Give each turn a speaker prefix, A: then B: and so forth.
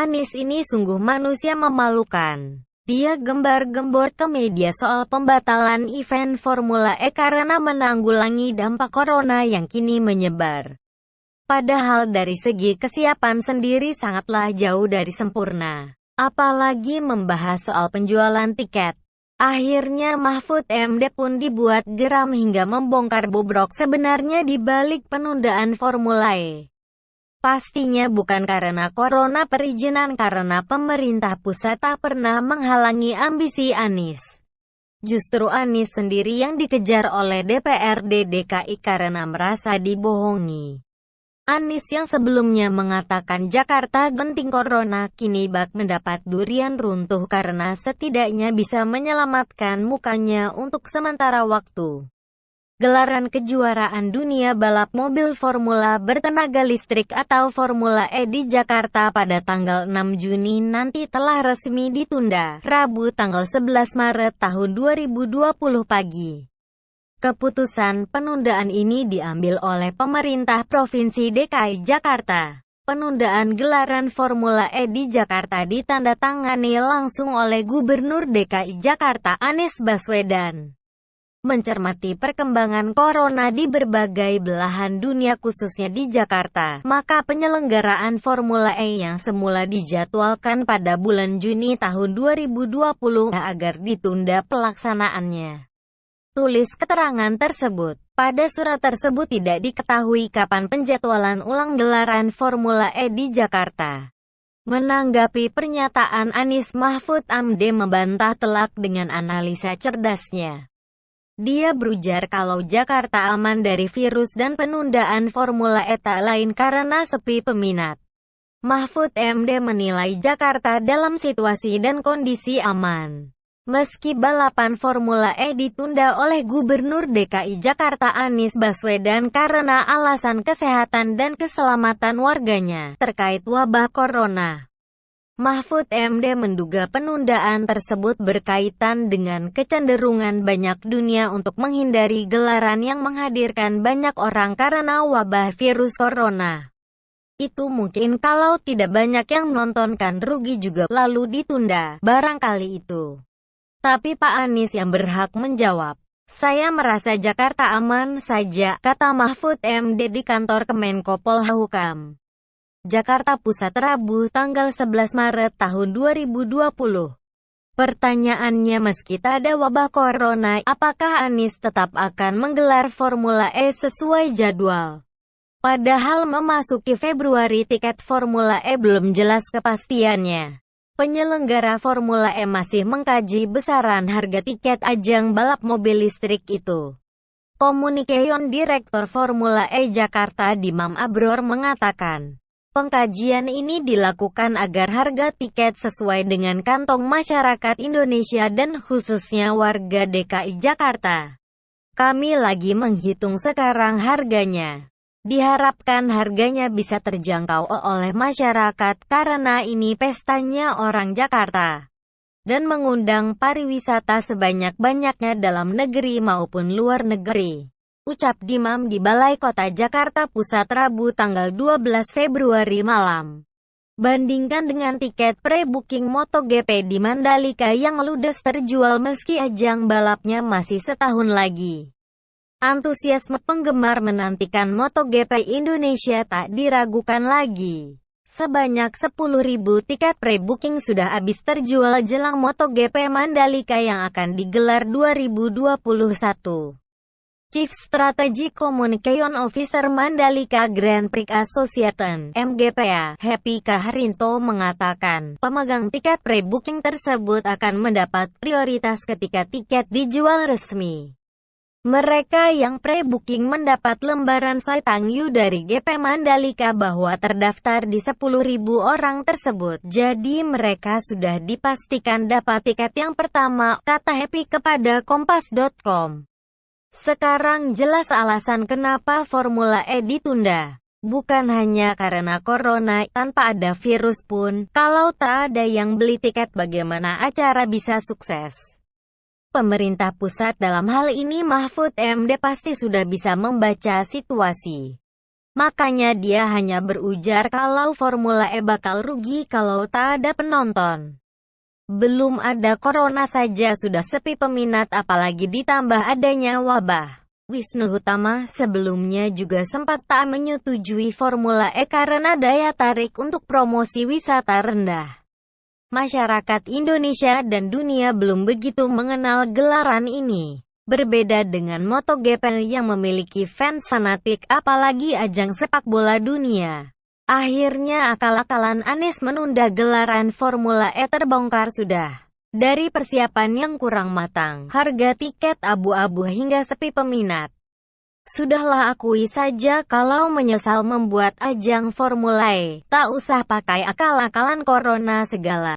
A: Anies ini sungguh manusia memalukan. Dia gembar-gembor ke media soal pembatalan event Formula E karena menanggulangi dampak corona yang kini menyebar. Padahal dari segi kesiapan sendiri sangatlah jauh dari sempurna. Apalagi membahas soal penjualan tiket. Akhirnya Mahfud MD pun dibuat geram hingga membongkar bobrok sebenarnya di balik penundaan Formula E. Pastinya bukan karena corona, perizinan karena pemerintah pusat tak pernah menghalangi ambisi Anies. Justru Anies sendiri yang dikejar oleh DPRD DKI karena merasa dibohongi. Anies yang sebelumnya mengatakan Jakarta genting corona, kini bak mendapat durian runtuh karena setidaknya bisa menyelamatkan mukanya untuk sementara waktu. Gelaran kejuaraan dunia balap mobil formula bertenaga listrik atau Formula E di Jakarta pada tanggal 6 Juni nanti telah resmi ditunda, Rabu tanggal 11 Maret tahun 2020 pagi. Keputusan penundaan ini diambil oleh pemerintah Provinsi DKI Jakarta. Penundaan gelaran Formula E di Jakarta ditandatangani langsung oleh Gubernur DKI Jakarta Anies Baswedan. Mencermati perkembangan corona di berbagai belahan dunia khususnya di Jakarta, maka penyelenggaraan Formula E yang semula dijadwalkan pada bulan Juni tahun 2020 agar ditunda pelaksanaannya. Tulis keterangan tersebut. Pada surat tersebut tidak diketahui kapan penjadwalan ulang gelaran Formula E di Jakarta. Menanggapi pernyataan Anies, Mahfud MD membantah telak dengan analisa cerdasnya. Dia berujar kalau Jakarta aman dari virus dan penundaan Formula E tak lain karena sepi peminat. Mahfud MD menilai Jakarta dalam situasi dan kondisi aman. Meski balapan Formula E ditunda oleh Gubernur DKI Jakarta Anies Baswedan karena alasan kesehatan dan keselamatan warganya terkait wabah corona. Mahfud MD menduga penundaan tersebut berkaitan dengan kecenderungan banyak dunia untuk menghindari gelaran yang menghadirkan banyak orang karena wabah virus corona. Itu mungkin kalau tidak banyak yang menontonkan rugi juga lalu ditunda, barangkali itu. Tapi Pak Anies yang berhak menjawab. Saya merasa Jakarta aman saja, kata Mahfud MD di kantor Kemenko Polhukam. Jakarta Pusat Rabu tanggal 11 Maret tahun 2020. Pertanyaannya, meski tak ada wabah corona, apakah Anies tetap akan menggelar Formula E sesuai jadwal? Padahal memasuki Februari tiket Formula E belum jelas kepastiannya. Penyelenggara Formula E masih mengkaji besaran harga tiket ajang balap mobil listrik itu. Komunikasi Direktur Formula E Jakarta Dimam Abror mengatakan, pengkajian ini dilakukan agar harga tiket sesuai dengan kantong masyarakat Indonesia dan khususnya warga DKI Jakarta. Kami lagi menghitung sekarang harganya. Diharapkan harganya bisa terjangkau oleh masyarakat karena ini pestanya orang Jakarta. Dan mengundang pariwisata sebanyak-banyaknya dalam negeri maupun luar negeri. Ucap Dimam di Balai Kota Jakarta Pusat Rabu tanggal 12 Februari malam. Bandingkan dengan tiket pre-booking MotoGP di Mandalika yang ludes terjual meski ajang balapnya masih setahun lagi. Antusiasme penggemar menantikan MotoGP Indonesia tak diragukan lagi. Sebanyak 10.000 tiket pre-booking sudah habis terjual jelang MotoGP Mandalika yang akan digelar 2021. Chief Strategy Communication Officer Mandalika Grand Prix Association (MGPA), Happy Kaharinto mengatakan, pemegang tiket pre-booking tersebut akan mendapat prioritas ketika tiket dijual resmi. Mereka yang pre-booking mendapat lembaran Saitangyu dari GP Mandalika bahwa terdaftar di 10.000 orang tersebut. Jadi mereka sudah dipastikan dapat tiket yang pertama, kata Happy kepada Kompas.com. Sekarang jelas alasan kenapa Formula E ditunda. Bukan hanya karena corona, tanpa ada virus pun, kalau tak ada yang beli tiket bagaimana acara bisa sukses? Pemerintah pusat dalam hal ini Mahfud MD pasti sudah bisa membaca situasi. Makanya dia hanya berujar kalau Formula E bakal rugi kalau tak ada penonton. Belum ada corona saja sudah sepi peminat apalagi ditambah adanya wabah. Wisnu Utama sebelumnya juga sempat tak menyetujui Formula E karena daya tarik untuk promosi wisata rendah. Masyarakat Indonesia dan dunia belum begitu mengenal gelaran ini. Berbeda dengan MotoGP yang memiliki fans fanatik apalagi ajang sepak bola dunia. Akhirnya akal-akalan Anies menunda gelaran Formula E terbongkar sudah. Dari persiapan yang kurang matang, harga tiket abu-abu hingga sepi peminat. Sudahlah akui saja kalau menyesal membuat ajang Formula E, tak usah pakai akal-akalan corona segala.